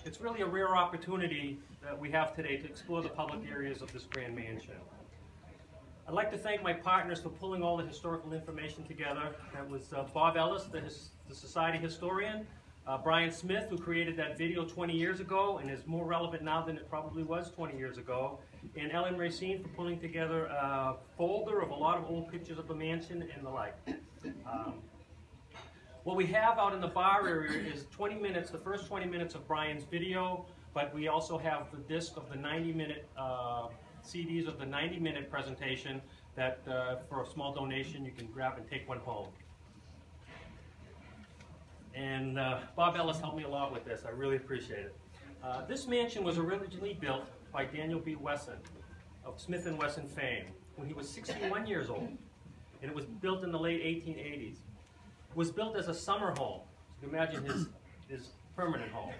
It's really a rare opportunity that we have today to explore the public areas of this grand mansion. I'd like to thank my partners for pulling all the historical information together. That was Bob Ellis, the Society historian, Brian Smith, who created that video 20 years ago and is more relevant now than it probably was 20 years ago, and Ellen Racine for pulling together a folder of a lot of old pictures of the mansion and the like. What we have out in the bar area is 20 minutes, the first 20 minutes of Brian's video, but we also have the disc of the 90-minute CDs of the 90-minute presentation that for a small donation you can grab and take one home. And Bob Ellis helped me a lot with this. I really appreciate it. This mansion was originally built by Daniel B. Wesson of Smith & Wesson fame when he was 61 years old, and it was built in the late 1880s. It was built as a summer home. You can imagine his permanent home.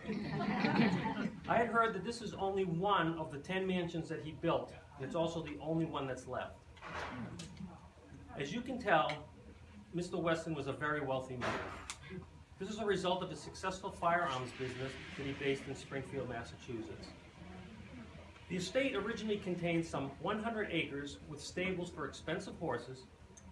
I had heard that this is only one of the 10 mansions that he built. It's also the only one that's left. As you can tell, Mr. Wesson was a very wealthy man. This is a result of a successful firearms business that he based in Springfield, Massachusetts. The estate originally contained some 100 acres with stables for expensive horses,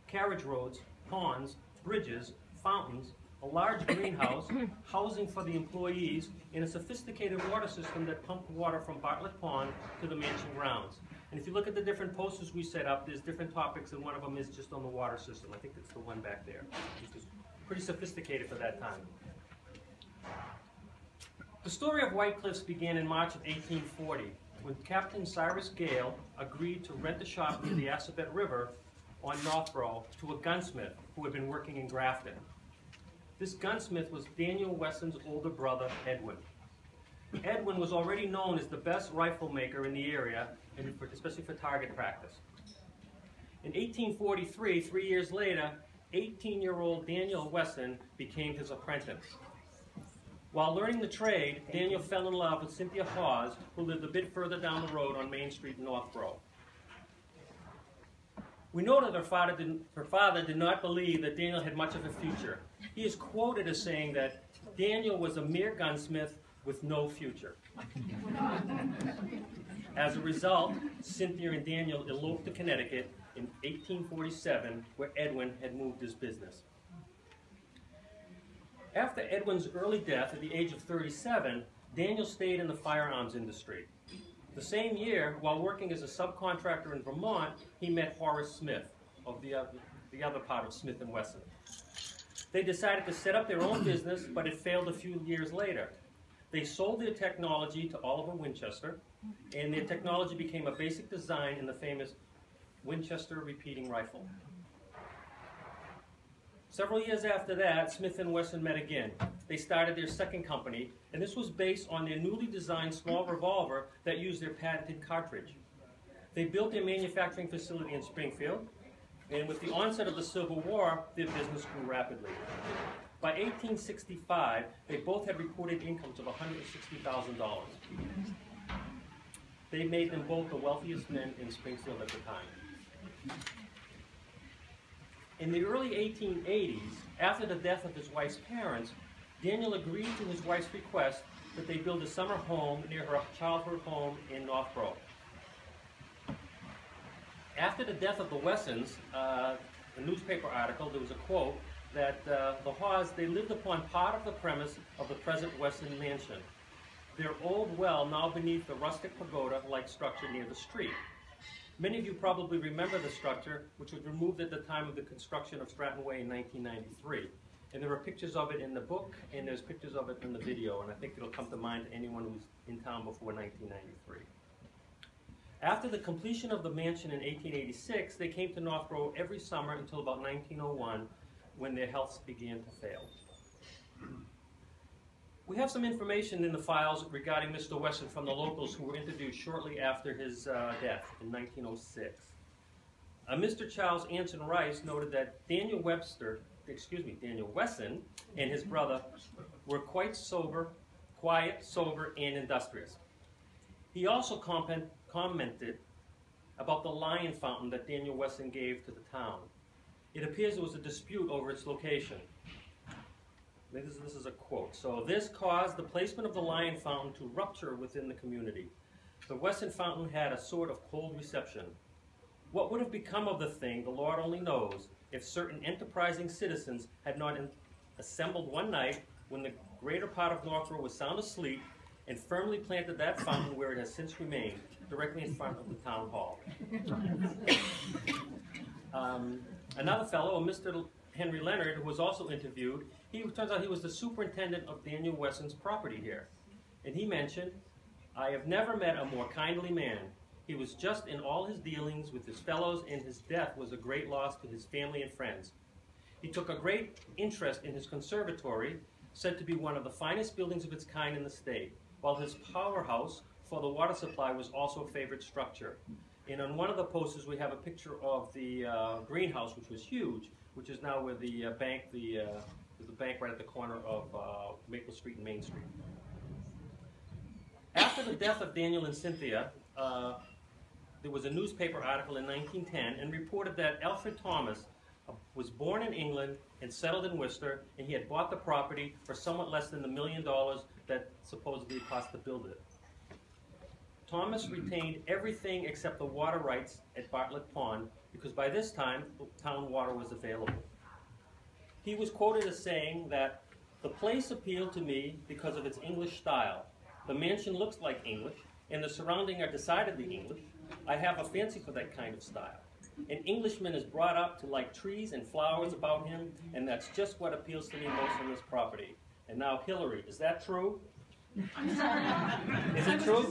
carriage roads, ponds, bridges, fountains, a large greenhouse, housing for the employees, and a sophisticated water system that pumped water from Bartlett Pond to the mansion grounds. And if you look at the different posters we set up, there's different topics, and one of them is just on the water system. I think it's the one back there, which is pretty sophisticated for that time. The story of White Cliffs began in March of 1840, when Captain Cyrus Gale agreed to rent a shop near the Assabet River on Northborough to a gunsmith who had been working in Grafton. This gunsmith was Daniel Wesson's older brother, Edwin. Edwin was already known as the best rifle maker in the area, and especially for target practice. In 1843, 3 years later, 18-year-old Daniel Wesson became his apprentice. While learning the trade, Daniel fell in love with Cynthia Hawes, who lived a bit further down the road on Main Street in Northborough. We know that her father did not believe that Daniel had much of a future. He is quoted as saying that Daniel was a mere gunsmith with no future. As a result, Cynthia and Daniel eloped to Connecticut in 1847, where Edwin had moved his business. After Edwin's early death at the age of 37, Daniel stayed in the firearms industry. The same year, while working as a subcontractor in Vermont, he met Horace Smith of the other part of Smith & Wesson. They decided to set up their own business, but it failed a few years later. They sold their technology to Oliver Winchester, and their technology became a basic design in the famous Winchester repeating rifle. Several years after that, Smith & Wesson met again. They started their second company, and this was based on their newly designed small revolver that used their patented cartridge. They built their manufacturing facility in Springfield, and with the onset of the Civil War, their business grew rapidly. By 1865, they both had reported incomes of $160,000. They made them both the wealthiest men in Springfield at the time. In the early 1880s, after the death of his wife's parents, Daniel agreed to his wife's request that they build a summer home near her childhood home in Northborough. After the death of the Wessons, a newspaper article, there was a quote that the Hawes, they lived upon part of the premise of the present Wesson mansion. Their old well now beneath the rustic pagoda-like structure near the street. Many of you probably remember the structure, which was removed at the time of the construction of Stratton Way in 1993. And there are pictures of it in the book, and there's pictures of it in the video, and I think it'll come to mind to anyone who's in town before 1993. After the completion of the mansion in 1886, they came to Northborough every summer until about 1901, when their health began to fail. We have some information in the files regarding Mr. Wesson from the locals who were interviewed shortly after his death in 1906. Mr. Charles Anson Rice noted that Daniel Wesson and his brother were quite quiet, sober, and industrious. He also commented about the lion fountain that Daniel Wesson gave to the town. It appears there was a dispute over its location. This is a quote. So this caused the placement of the Lion Fountain to rupture within the community. The Wesson Fountain had a sort of cold reception. What would have become of the thing, the Lord only knows, if certain enterprising citizens had not assembled one night when the greater part of Northborough was sound asleep and firmly planted that fountain where it has since remained, directly in front of the town hall. Another fellow, a Mr. Henry Leonard, who was also interviewed, turns out he was the superintendent of Daniel Wesson's property here. And he mentioned, "I have never met a more kindly man. He was just in all his dealings with his fellows, and his death was a great loss to his family and friends. He took a great interest in his conservatory, said to be one of the finest buildings of its kind in the state, while his powerhouse for the water supply was also a favorite structure." And on one of the posters we have a picture of the greenhouse, which was huge, which is now where the bank, there's a bank right at the corner of Maple Street and Main Street. After the death of Daniel and Cynthia, there was a newspaper article in 1910 and reported that Alfred Thomas was born in England and settled in Worcester, and he had bought the property for somewhat less than the $1 million that supposedly it cost to build it. Thomas retained everything except the water rights at Bartlett Pond, because by this time, town water was available. He was quoted as saying that, "The place appealed to me because of its English style. The mansion looks like English, and the surrounding are decidedly English. I have a fancy for that kind of style. An Englishman is brought up to like trees and flowers about him, and that's just what appeals to me most on this property." And now, Hillary, is that true? Is it true?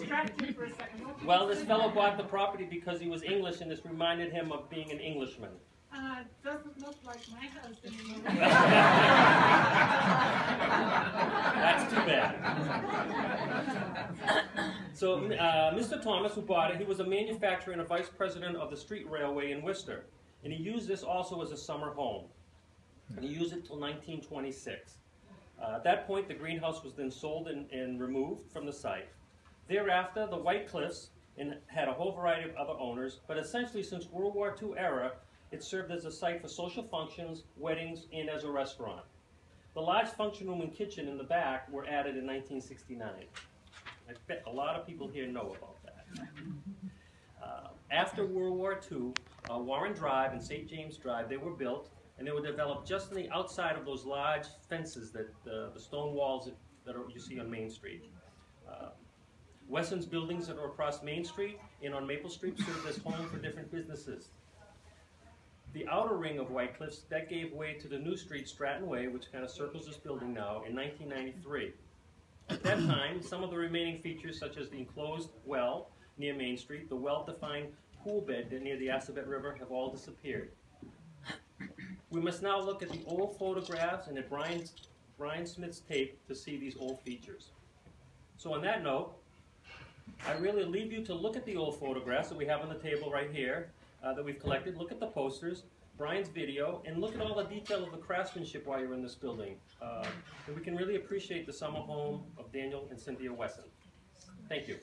Well, this fellow bought the property because he was English, and this reminded him of being an Englishman. Doesn't look like my husband. That's too bad. So, Mr. Thomas, who bought it, he was a manufacturer and a vice president of the street railway in Worcester. And he used this also as a summer home. And he used it till 1926. At that point, the greenhouse was then sold and removed from the site. Thereafter, the White Cliffs had a whole variety of other owners, but essentially since World War II era, it served as a site for social functions, weddings, and as a restaurant. The large function room and kitchen in the back were added in 1969. I bet a lot of people here know about that. After World War II, Warren Drive and St. James Drive, they were built, and they were developed just on the outside of those large fences, that the stone walls that you see on Main Street. Wesson's buildings that are across Main Street and on Maple Street served as home for different businesses. The outer ring of White Cliffs, that gave way to the new street, Stratton Way, which kind of circles this building now, in 1993. At that time, some of the remaining features, such as the enclosed well near Main Street, the well-defined pool bed near the Assabet River, have all disappeared. We must now look at the old photographs and at Brian Smith's tape to see these old features. So on that note, I really leave you to look at the old photographs that we have on the table right here that we've collected. Look at the posters, Brian's video, and look at all the detail of the craftsmanship while you're in this building. And we can really appreciate the summer home of Daniel and Cynthia Wesson. Thank you.